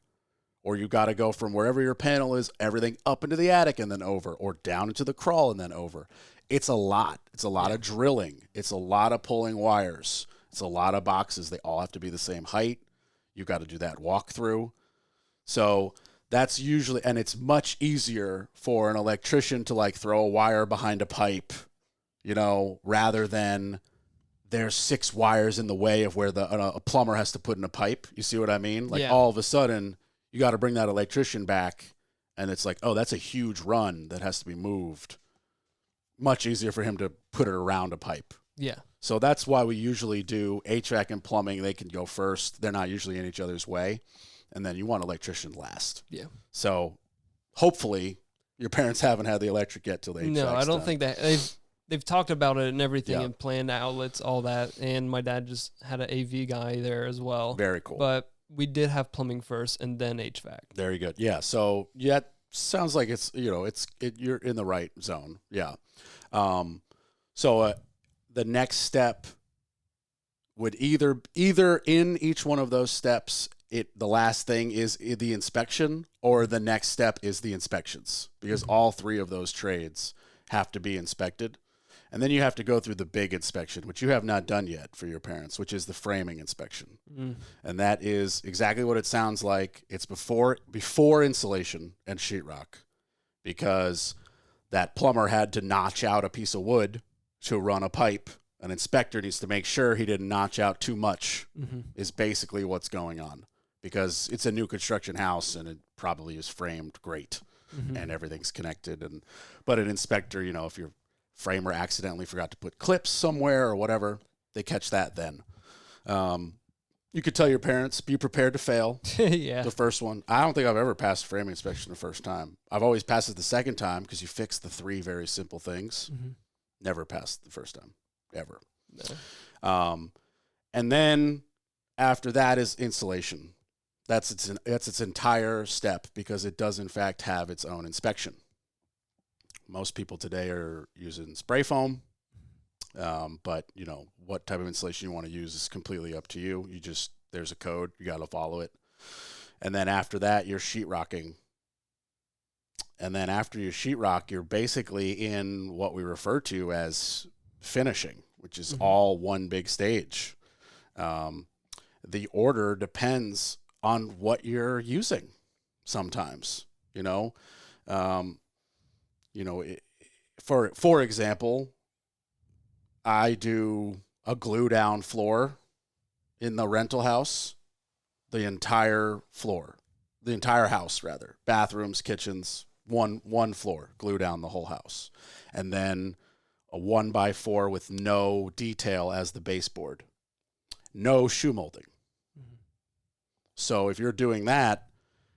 Or you got to go from wherever your panel is, everything up into the attic and then over, or down into the crawl and then over. It's a lot. It's a lot of drilling. It's a lot of pulling wires. It's a lot of boxes. They all have to be the same height. You got to do that walkthrough. So that's usually, and it's much easier for an electrician to like throw a wire behind a pipe, you know, rather than there's 6 wires in the way of where a plumber has to put in a pipe. You see what I mean? Like all of a sudden you got to bring that electrician back, and it's like, oh, that's a huge run that has to be moved. Much easier for him to put it around a pipe. Yeah. So that's why we usually do HVAC and plumbing. They can go first. They're not usually in each other's way. And then you want electrician last. Yeah. So hopefully your parents haven't had the electric yet till they. No, I don't think that they've talked about it and everything and planned outlets, all that. And my dad just had an AV guy there as well. Very cool. But we did have plumbing first and then HVAC. Very good. Yeah. So sounds like it's, you know, you're in the right zone. Yeah. So the next step would either in each one of those steps, the last thing is the inspection, or the next step is the inspections, because all 3 of those trades have to be inspected. And then you have to go through the big inspection, which you have not done yet for your parents, which is the framing inspection. And that is exactly what it sounds like. It's before insulation and sheetrock, because that plumber had to notch out a piece of wood to run a pipe. An inspector needs to make sure he didn't notch out too much, is basically what's going on, because it's a new construction house and it probably is framed great and everything's connected. But an inspector, you know, if your framer accidentally forgot to put clips somewhere or whatever, they catch that then. You could tell your parents, be prepared to fail. The first one. I don't think I've ever passed a framing inspection the first time. I've always passed it the second time because you fix the 3 very simple things. Never passed the first time, ever. No. And then after that is insulation. That's its entire step, because it does in fact have its own inspection. Most people today are using spray foam, but you know what type of insulation you want to use is completely up to you. There's a code, you got to follow it. And then after that, you're sheetrocking. And then after you sheetrock, you're basically in what we refer to as finishing, which is all one big stage. The order depends on what you're using. Sometimes, for example, I do a glue down floor in the rental house, the entire house, bathrooms, kitchens, one floor, glue down the whole house. And then a 1x4 with no detail as the baseboard, no shoe molding. So if you're doing that,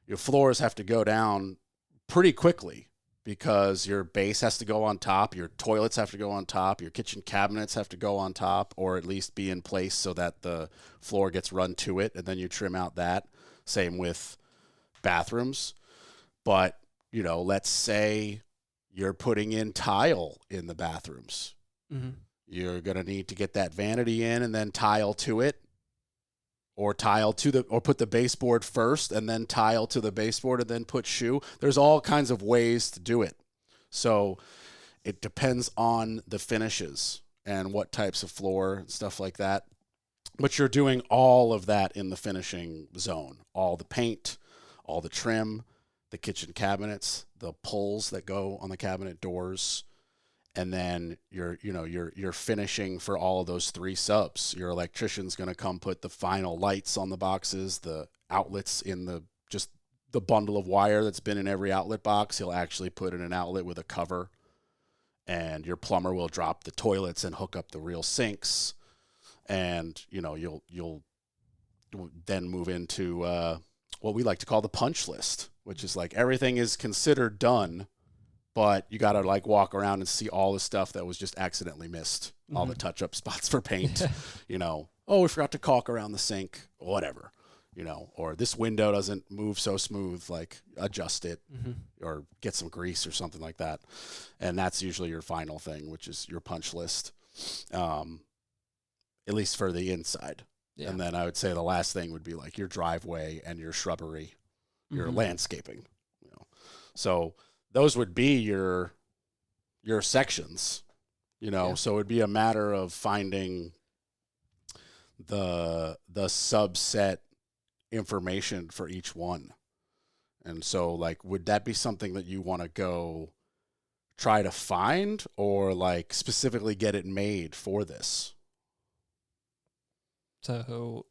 your floors have to go down pretty quickly, because your base has to go on top, your toilets have to go on top, your kitchen cabinets have to go on top, or at least be in place so that the floor gets run to it, and then you trim out that. Same with bathrooms. But, let's say you're putting in tile in the bathrooms. You're going to need to get that vanity in and then tile to it, or put the baseboard first and then tile to the baseboard and then put shoe. There's all kinds of ways to do it. So it depends on the finishes and what types of floor and stuff like that. But you're doing all of that in the finishing zone. All the paint, all the trim, the kitchen cabinets, the pulls that go on the cabinet doors. And then you're finishing for all of those 3 subs. Your electrician's going to come put the final lights on the boxes, the outlets in the bundle of wire that's been in every outlet box. He'll actually put in an outlet with a cover. And your plumber will drop the toilets and hook up the real sinks. And you'll then move into what we like to call the punch list, which is like everything is considered done, but you got to walk around and see all the stuff that was just accidentally missed, all the touch-up spots for paint, we forgot to caulk around the sink, or whatever, or this window doesn't move so smooth, adjust it or get some grease or something like that. And that's usually your final thing, which is your punch list, at least for the inside. Yeah. And then I would say the last thing would be your driveway and your shrubbery, your landscaping, So those would be your sections, so it'd be a matter of finding the subset information for each one. And so, like, would that be something that you want to go try to find, or like specifically get it made for this? So,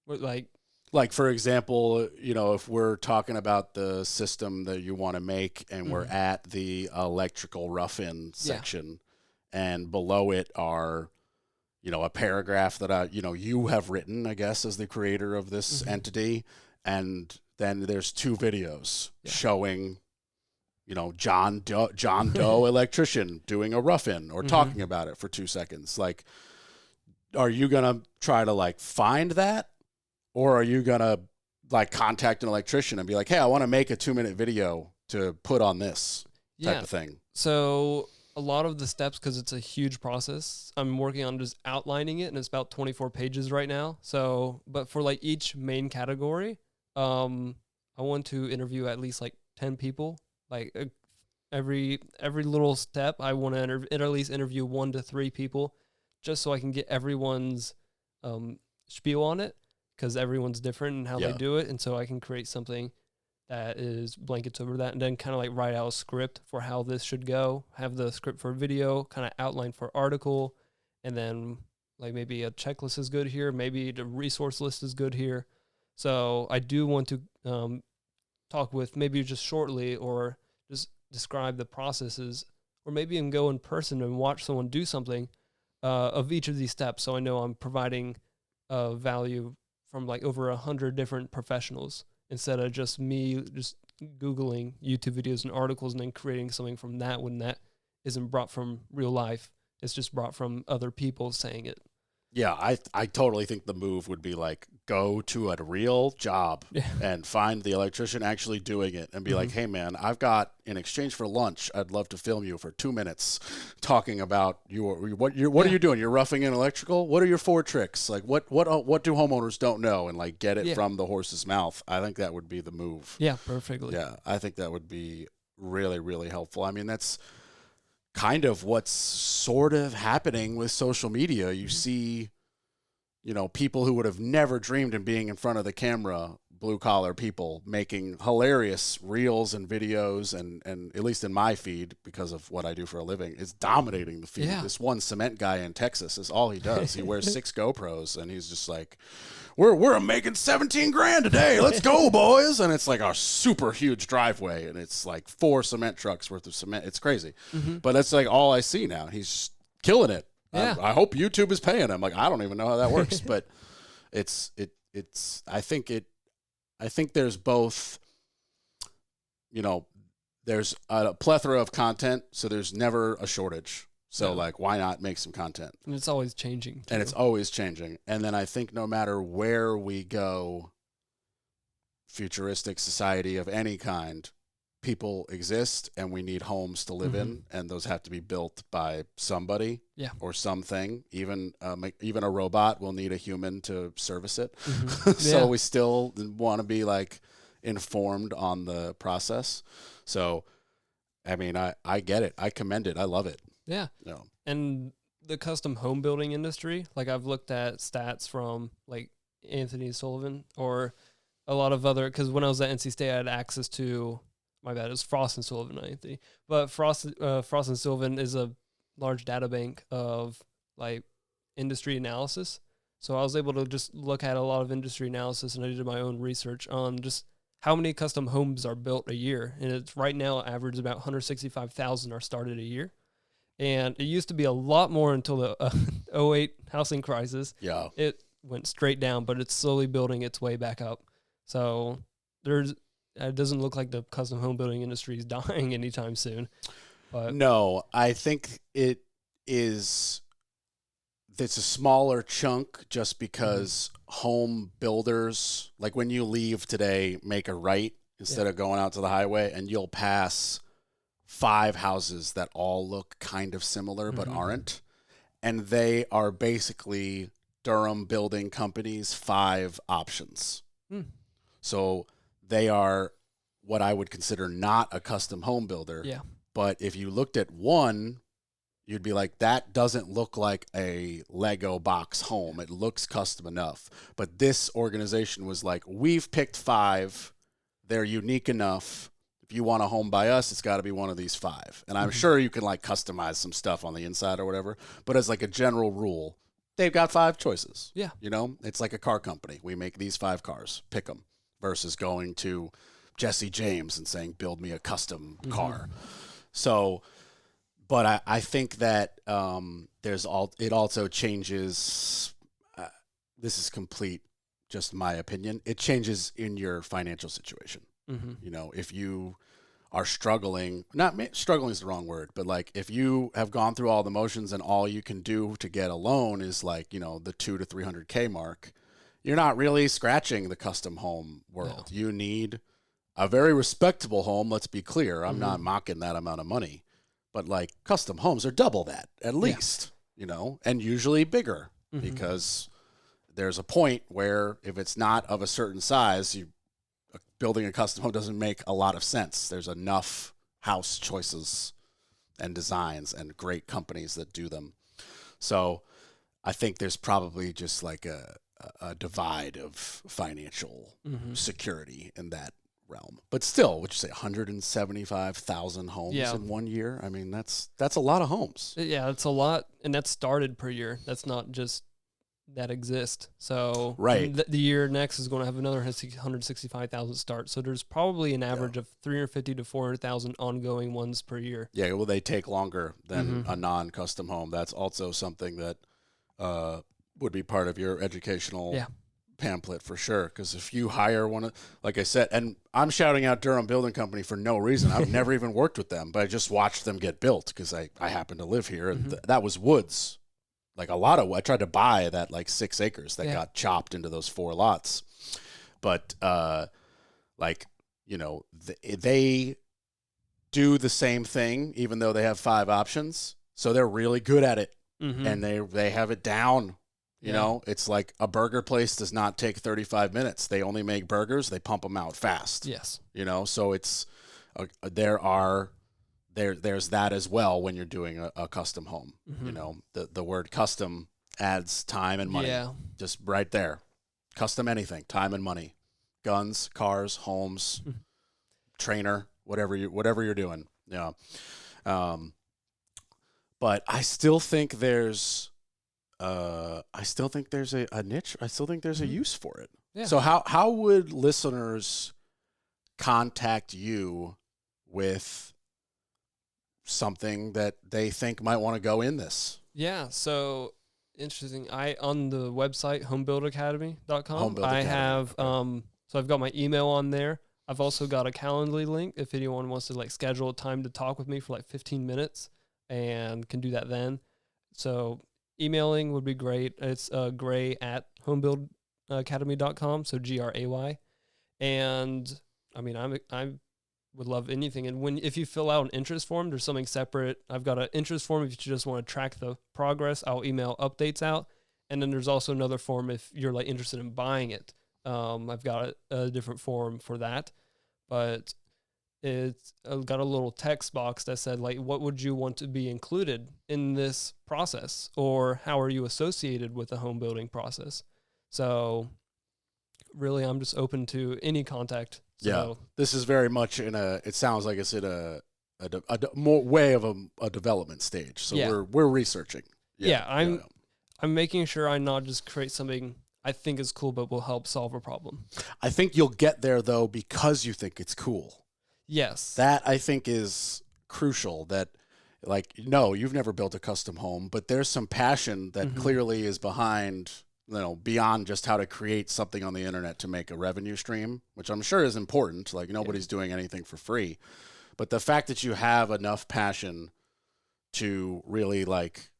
like, for example, if we're talking about the system that you want to make and we're at the electrical rough-in section, and below it are, a paragraph that you have written, I guess, as the creator of this entity, and then there's 2 videos showing, John Doe electrician doing a rough-in or talking about it for 2 seconds. Like, are you gonna try to like find that, or are you gonna like contact an electrician and be like, hey, I want to make a 2-minute video to put on this type of thing? So a lot of the steps, because it's a huge process, I'm working on just outlining it, and it's about 24 pages right now. So, but for like each main category, I want to interview at least like 10 people. Like every little step, I want to at least interview 1 to 3 people, just so I can get everyone's spiel on it, because everyone's different in how they do it, and so I can create something that is blankets over that, and then kind of like write out a script for how this should go, have the script for video, kind of outline for article, and then like maybe a checklist is good here, maybe the resource list is good here. So I do want to talk with maybe just shortly, or just describe the processes, or maybe even go in person and watch someone do something of each of these steps, so I know I'm providing value from like over 100 different professionals, instead of just me just Googling YouTube videos and articles and then creating something from that, when that isn't brought from real life. It's just brought from other people saying it. Yeah, I totally think the move would be like, go to a real job and find the electrician actually doing it and be like, hey man, I've got, in exchange for lunch, I'd love to film you for 2 minutes talking about what are you doing? You're roughing in electrical? What are your 4 tricks? Like what do homeowners don't know? And like get it from the horse's mouth. I think that would be the move. Yeah, perfectly. Yeah, I think that would be really, really helpful. I mean, that's kind of what's sort of happening with social media. You see, people who would have never dreamed of being in front of the camera, blue collar people, making hilarious reels and videos, and at least in my feed, because of what I do for a living, is dominating the feed. Yeah. This one cement guy in Texas is all he does. He wears 6 GoPros and he's just like, we're making 17 grand today. Let's go, boys. And it's like a super huge driveway, and it's like 4 cement trucks worth of cement. It's crazy. But that's like all I see now. He's killing it. Yeah. I hope YouTube is paying him. Like, I don't even know how that works, but I think there's both, there's a plethora of content, so there's never a shortage. So like, why not make some content? And it's always changing. And it's always changing. And then I think no matter where we go, futuristic society of any kind, people exist, and we need homes to live in, and those have to be built by somebody or something. Even a robot will need a human to service it. So we still want to be like informed on the process. So, I mean, I get it. I commend it. I love it. Yeah. And the custom home building industry, like I've looked at stats from like Anthony Sullivan or a lot of other, because when I was at NC State, I had access to, my bad, it was Frost and Sullivan, I think. But Frost and Sullivan is a large data bank of like industry analysis. So I was able to just look at a lot of industry analysis, and I did my own research on just how many custom homes are built a year. And it's right now average about 165,000 are started a year. And it used to be a lot more until the 08 housing crisis. Yeah. It went straight down, but it's slowly building its way back up. So it doesn't look like the custom home building industry is dying anytime soon. But no, I think it's a smaller chunk, just because home builders, like when you leave today, make a right instead of going out to the highway, and you'll pass 5 houses that all look kind of similar but aren't. And they are basically Durham building companies' 5 options. So they are what I would consider not a custom home builder. Yeah. But if you looked at one, you'd be like, that doesn't look like a Lego box home. It looks custom enough. But this organization was like, we've picked 5 they're unique enough. If you want a home by us, it's got to be one of these 5. And I'm sure you can like customize some stuff on the inside or whatever. But as like a general rule, they've got 5 choices. Yeah. You know, it's like a car company. We make these 5 cars. Pick them. Versus going to Jesse James and saying, build me a custom car. So, but I think that it also changes. This is complete, just my opinion. It changes in your financial situation. You know, if you are struggling, struggling is the wrong word, but like if you have gone through all the motions and all you can do to get a loan is like, you know, the $200,000 to $300K mark, you're not really scratching the custom home world. No. You need a very respectable home. Let's be clear. I'm not mocking that amount of money, but like custom homes are double that at least, you know, and usually bigger because there's a point where if it's not of a certain size, building a custom home doesn't make a lot of sense. There's enough house choices and designs and great companies that do them. So I think there's probably just like a divide of financial security in that realm. But still, would you say 175,000 homes in 1 year? I mean, that's a lot of homes. Yeah, that's a lot. And that's started per year. That's not just that exist. So the year next is going to have another 165,000 starts. So there's probably an average of 350 to 400,000 ongoing ones per year. Yeah, well, they take longer than a non-custom home. That's also something that would be part of your educational pamphlet for sure. Because if you hire one, like I said, and I'm shouting out Durham Building Company for no reason. I've never even worked with them, but I just watched them get built because I happen to live here, and that was woods. Like I tried to buy that like 6 acres that got chopped into those 4 lots. But like, you know, they do the same thing, even though they have 5 options. So they're really good at it and they have it down. You know, it's like a burger place does not take 35 minutes. They only make burgers. They pump them out fast. Yes. You know, so it's, there's that as well when you're doing a custom home. You know, the word custom adds time and money. Just right there. Custom anything, time and money. Guns, cars, homes, trainer, whatever you're doing. Yeah. But I still think there's a niche. I still think there's a use for it. Yeah. So how would listeners contact you with something that they think might want to go in this? Yeah, so interesting. On the website homebuildacademy.com, I have so I've got my email on there. I've also got a Calendly link if anyone wants to like schedule a time to talk with me for like 15 minutes and can do that then. So emailing would be great. It's gray@homebuildacademy.com, so GRAY. And I mean, I would love anything. And if you fill out an interest form, there's something separate. I've got an interest form if you just want to track the progress. I'll email updates out. And then there's also another form if you're like interested in buying it. I've got a different form for that. But it's got a little text box that said, like, what would you want to be included in this process? Or how are you associated with the home building process? So really, I'm just open to any contact. So, this is very much it sounds like it's in a more way of a development stage. So we're researching. I'm making sure I not just create something I think is cool, but will help solve a problem. I think you'll get there though, because you think it's cool. Yes. That I think is crucial. That like, no, you've never built a custom home, but there's some passion that clearly is behind, you know, beyond just how to create something on the internet to make a revenue stream, which I'm sure is important. Like nobody's doing anything for free, but the fact that you have enough passion to really like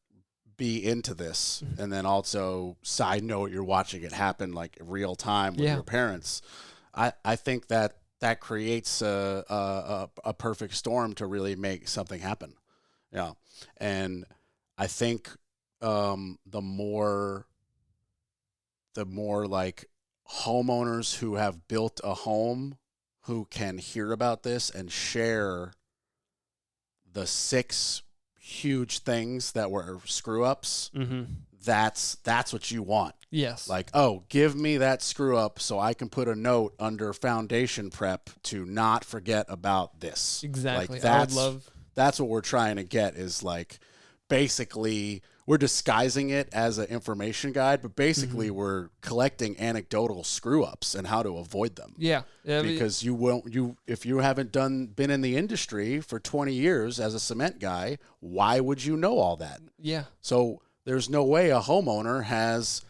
be into this, and then also side note, you're watching it happen like real time with your parents. I think that creates a perfect storm to really make something happen. Yeah. And I think the more like homeowners who have built a home who can hear about this and share the 6 huge things that were screw ups, that's what you want. Yes. Like, oh, give me that screw up so I can put a note under foundation prep to not forget about this. Exactly. Like, I would love. that's what we're trying to get is like basically we're disguising it as an information guide, but basically we're collecting anecdotal screw ups and how to avoid them. Yeah. I mean, Because if you haven't been in the industry for 20 years as a cement guy, why would you know all that? yeah. So there's no way a homeowner has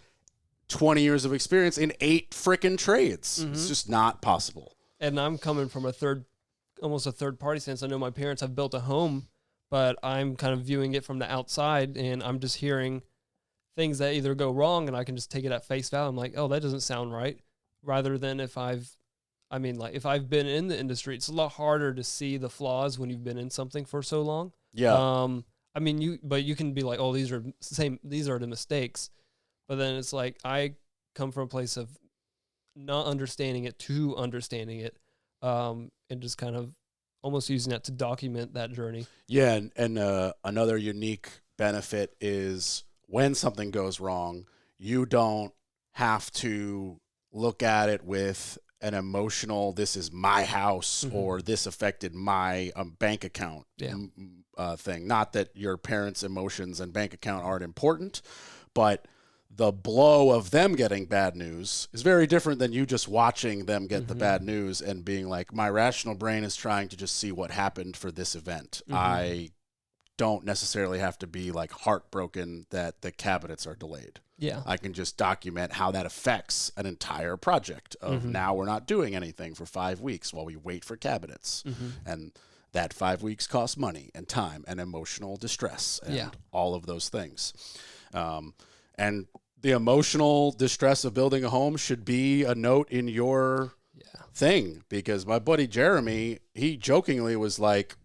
20 years of experience in 8 frickin' trades. It's just not possible. And I'm coming from almost a third party sense. I know my parents have built a home, but I'm kind of viewing it from the outside, and I'm just hearing things that either go wrong, and I can just take it at face value. I'm like, oh, that doesn't sound right. Rather than if I've been in the industry, it's a lot harder to see the flaws when you've been in something for so long. Yeah. But you can be like, oh, these are the mistakes. But then it's like, I come from a place of not understanding it to understanding it, and just kind of almost using that to document that journey. Yeah, and another unique benefit is when something goes wrong, you don't have to look at it with an emotional, this is my house or this affected my bank account thing. Not that your parents' emotions and bank account aren't important, but the blow of them getting bad news is very different than you just watching them get the bad news and being like, my rational brain is trying to just see what happened for this event. I don't necessarily have to be like heartbroken that the cabinets are delayed. Yeah. I can just document how that affects an entire project of now we're not doing anything for 5 weeks while we wait for cabinets. And that 5 weeks costs money and time and emotional distress and all of those things. And the emotional distress of building a home should be a note in your thing, because my buddy Jeremy, he jokingly was like,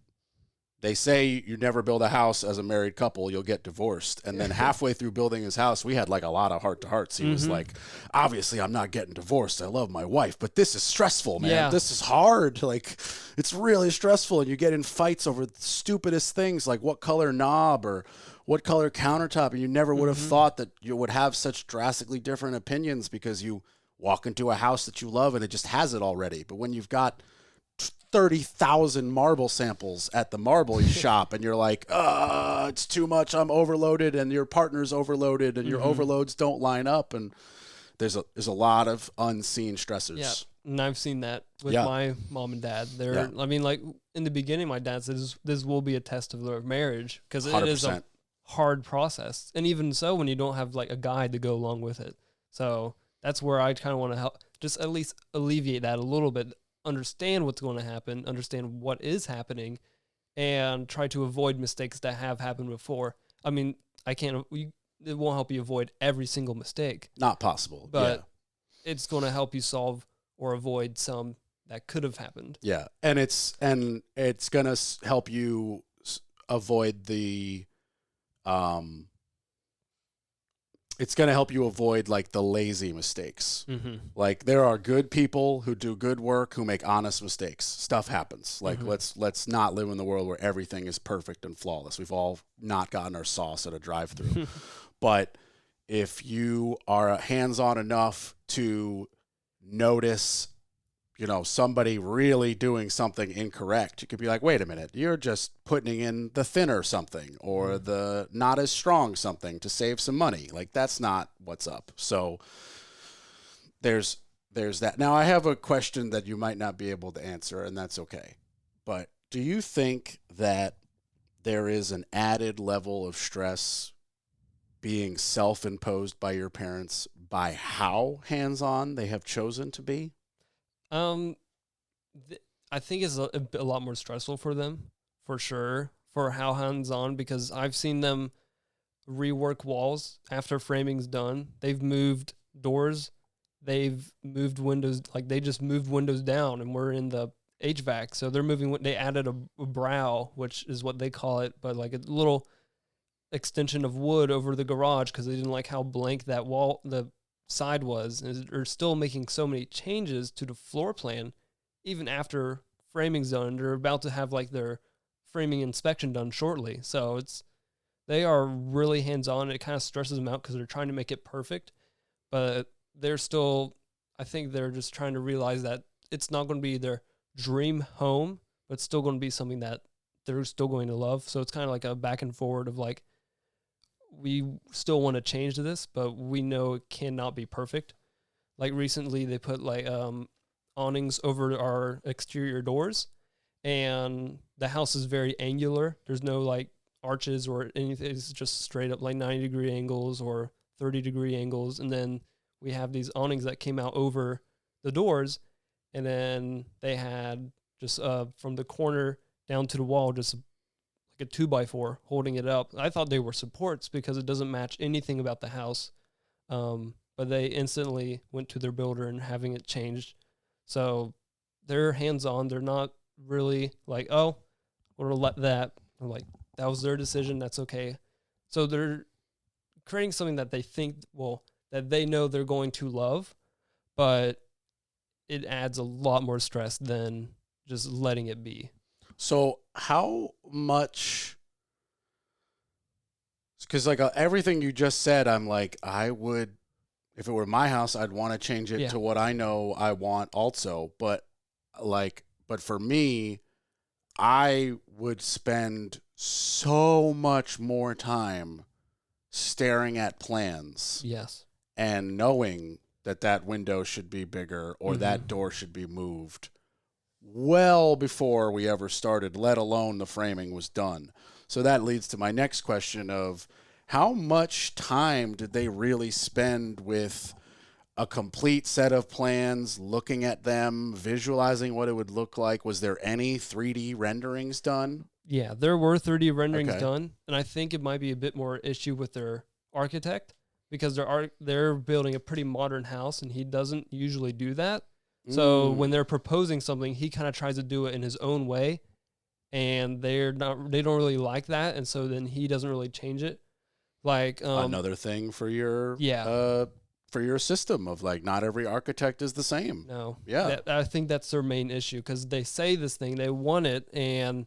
they say you never build a house as a married couple, you'll get divorced. And then halfway through building his house, we had like a lot of heart-to-hearts. He was like, obviously I'm not getting divorced. I love my wife, but this is stressful, man. Yeah. This is hard. Like, it's really stressful. And you get in fights over the stupidest things like what color knob or what color countertop. And you never would have thought that you would have such drastically different opinions because you walk into a house that you love and it just has it already. But when you've got 30,000 marble samples at the marble shop and you're like, it's too much, I'm overloaded, and your partner's overloaded and your overloads don't line up, and there's a lot of unseen stressors. Yeah. And I've seen that with my mom and dad. I mean, like in the beginning, my dad said this will be a test of their marriage because it 100%. is a hard process. And even so, when you don't have like a guide to go along with it. So that's where I kind of want to help, just at least alleviate that a little bit, understand what's going to happen, understand what is happening, and try to avoid mistakes that have happened before. I mean, it won't help you avoid every single mistake. Not possible. But it's going to help you solve or avoid some that could have happened. Yeah. And it's going to help you avoid the, it's going to help you avoid like the lazy mistakes. Like, there are good people who do good work, who make honest mistakes. Stuff happens. Like, let's not live in the world where everything is perfect and flawless. We've all not gotten our sauce at a drive-thru. But if you are hands-on enough to notice, somebody really doing something incorrect, you could be like, wait a minute, you're just putting in the thinner something or the not as strong something to save some money. Like, that's not what's up. So there's that. Now, I have a question that you might not be able to answer, and that's okay. But do you think that there is an added level of stress being self-imposed by your parents by how hands-on they have chosen to be? I think it's a lot more stressful for them, for sure, for how hands-on, because I've seen them rework walls after framing's done. They've moved doors, they've moved windows, like they just moved windows down, and we're in the HVAC, so they added a brow, which is what they call it, but like a little extension of wood over the garage because they didn't like how blank that wall, the side was, and they're still making so many changes to the floor plan even after framing's done. They're about to have like their framing inspection done shortly, so they are really hands-on. It kind of stresses them out because they're trying to make it perfect, but they're still, I think they're just trying to realize that it's not going to be their dream home, but it's still going to be something that they're still going to love. So it's kind of like a back and forward of like, we still want to change this, but we know it cannot be perfect. Like recently they put like awnings over our exterior doors, and the house is very angular. There's no like arches or anything. It's just straight up like 90-degree angles or 30-degree angles. And then we have these awnings that came out over the doors, and then they had just from the corner down to the wall, just like a 2x4 holding it up. I thought they were supports because it doesn't match anything about the house. But they instantly went to their builder and having it changed. So they're hands-on. They're not really like, oh, we're going to let that. I'm like, that was their decision. That's okay. So they're creating something that they think, well, that they know they're going to love, but it adds a lot more stress than just letting it be. So how much, because like everything you just said, I'm like, I would, if it were my house, I'd want to change it to what I know I want also. But for me, I would spend so much more time staring at plans. Yes. And knowing that window should be bigger or that door should be moved well before we ever started, let alone the framing was done. So that leads to my next question of how much time did they really spend with a complete set of plans, looking at them, visualizing what it would look like? Was there any 3D renderings done? Yeah, there were 3D renderings done, and I think it might be a bit more issue with their architect because they're building a pretty modern house, and he doesn't usually do that. So when they're proposing something, he kind of tries to do it in his own way, and they don't really like that, and so then he doesn't really change it. Like another thing for your system of like not every architect is the same. No. Yeah. I think that's their main issue because they say this thing, they want it, and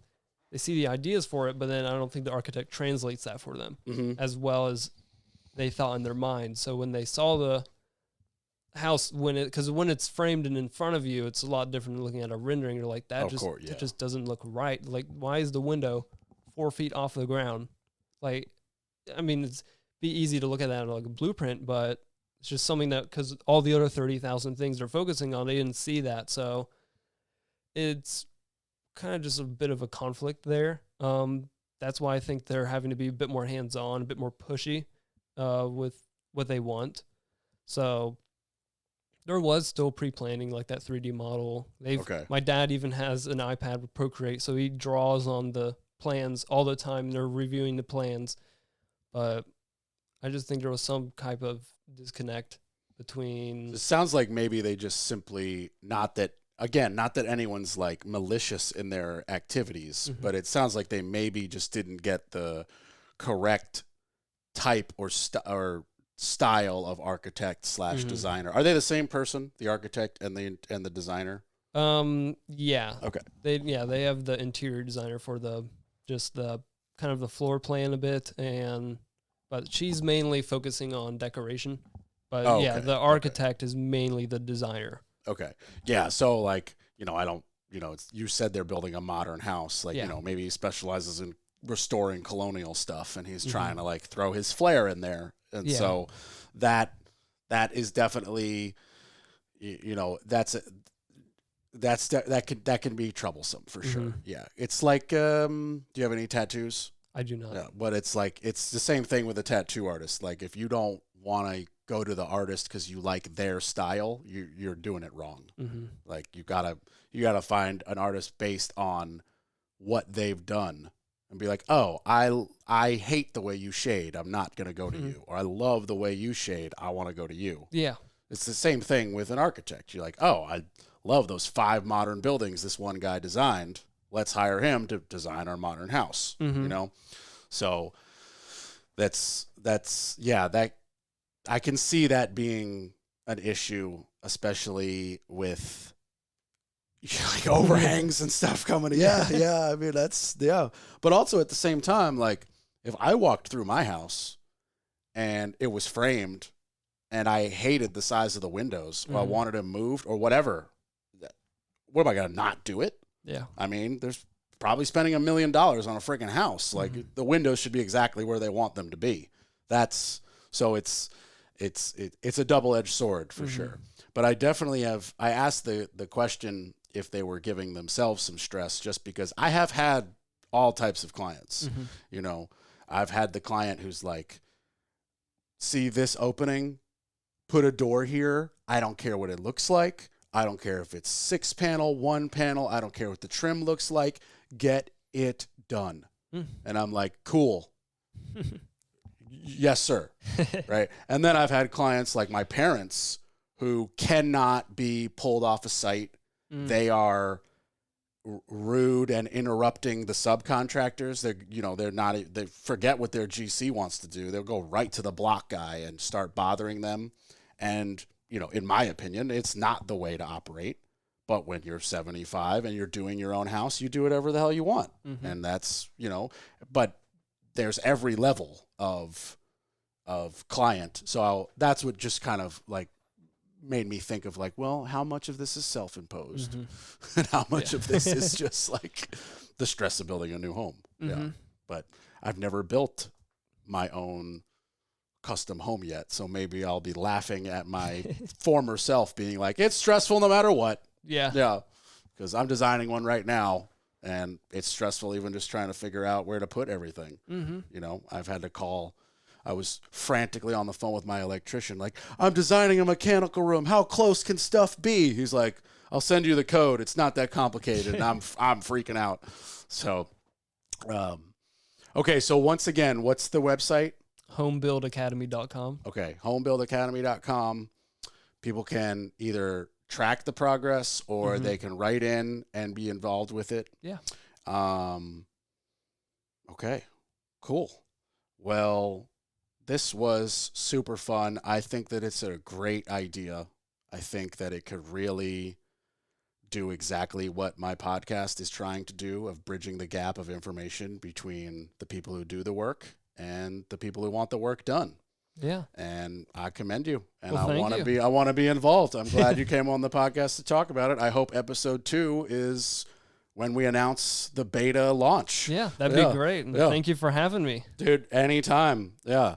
they see the ideas for it, but then I don't think the architect translates that for them as well as they thought in their mind. So when they saw the house, because when it's framed and in front of you, it's a lot different than looking at a rendering. You're like, that just doesn't look right. Like, why is the window 4 feet off the ground? Like, I mean, it's be easy to look at that on like a blueprint, but it's just something that, because all the other 30,000 things they're focusing on, they didn't see that. So it's kind of just a bit of a conflict there. That's why I think they're having to be a bit more hands-on, a bit more pushy with what they want. So there was still pre-planning, like that 3D model. My dad even has an iPad with Procreate, so he draws on the plans all the time, and they're reviewing the plans. But I just think there was some type of disconnect between... It sounds like maybe they just simply, not that anyone's like malicious in their activities, but it sounds like they maybe just didn't get the correct type or style of architect / designer. Are they the same person, the architect and the designer? Yeah. Okay. They have the interior designer for the kind of the floor plan a bit, but she's mainly focusing on decoration. But the architect is mainly the designer. Okay. Yeah. So like, you said they're building a modern house. Like, maybe he specializes in restoring colonial stuff and he's trying to like throw his flair in there. And so that is definitely, that can be troublesome for sure. Yeah. It's like, do you have any tattoos? I do not. Yeah, but it's like, it's the same thing with a tattoo artist. Like if you don't want to go to the artist because you like their style, you're doing it wrong. Like you gotta find an artist based on what they've done and be like, oh, I hate the way you shade, I'm not gonna go to you. Or I love the way you shade, I want to go to you. Yeah. It's the same thing with an architect. You're like, oh, I love those 5 modern buildings this one guy designed. Let's hire him to design our modern house. So that I can see that being an issue, especially with like overhangs and stuff coming in. I mean, but also at the same time, like if I walked through my house and it was framed and I hated the size of the windows, or I wanted them moved, or whatever. What am I gonna not do it? Yeah. I mean, there's probably spending $1 million on a freaking house. Like the windows should be exactly where they want them to be. It's a double-edged sword for sure. But I definitely I asked the question if they were giving themselves some stress, just because I have had all types of clients. You know, I've had the client who's like, see this opening, put a door here. I don't care what it looks like. I don't care if it's 6 panel, 1 panel. I don't care what the trim looks like. Get it done. And I'm like, cool. Yes, sir. Right. And then I've had clients like my parents who cannot be pulled off a site. They are rude and interrupting the subcontractors. They forget what their GC wants to do. They'll go right to the block guy and start bothering them. And, in my opinion, it's not the way to operate. But when you're 75 and you're doing your own house, you do whatever the hell you want. And that's, but there's every level of client. So that's what just kind of like made me think of like, well, how much of this is self-imposed and how much of this is just like the stress of building a new home. Yeah. But I've never built my own custom home yet. So maybe I'll be laughing at my former self being like, it's stressful no matter what. Yeah. Yeah. Because I'm designing one right now and it's stressful even just trying to figure out where to put everything. I've had to call. I was frantically on the phone with my electrician, like, I'm designing a mechanical room. How close can stuff be? He's like, I'll send you the code. It's not that complicated. And I'm freaking out. So, okay. So once again, what's the website? Homebuildacademy.com. Okay. Homebuildacademy.com. People can either track the progress or they can write in and be involved with it. Yeah. Okay. Cool. Well, this was super fun. I think that it's a great idea. I think that it could really do exactly what my podcast is trying to do, of bridging the gap of information between the people who do the work and the people who want the work done. Yeah. And I commend you. And Well, I want to be involved. I'm glad you came on the podcast to talk about it. I hope episode 2 is when we announce the beta launch. Yeah, that'd be great. And thank you for having me. Dude, anytime. Yeah.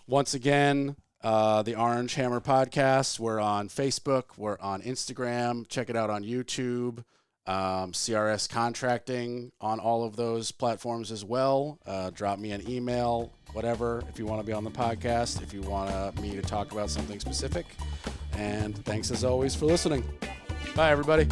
Once again, the Orange Hammer Podcast. We're on Facebook. We're on Instagram. Check it out on YouTube. CRS Contracting on all of those platforms as well. Drop me an email, whatever, if you want to be on the podcast, if you want me to talk about something specific. And thanks as always for listening. Bye, everybody.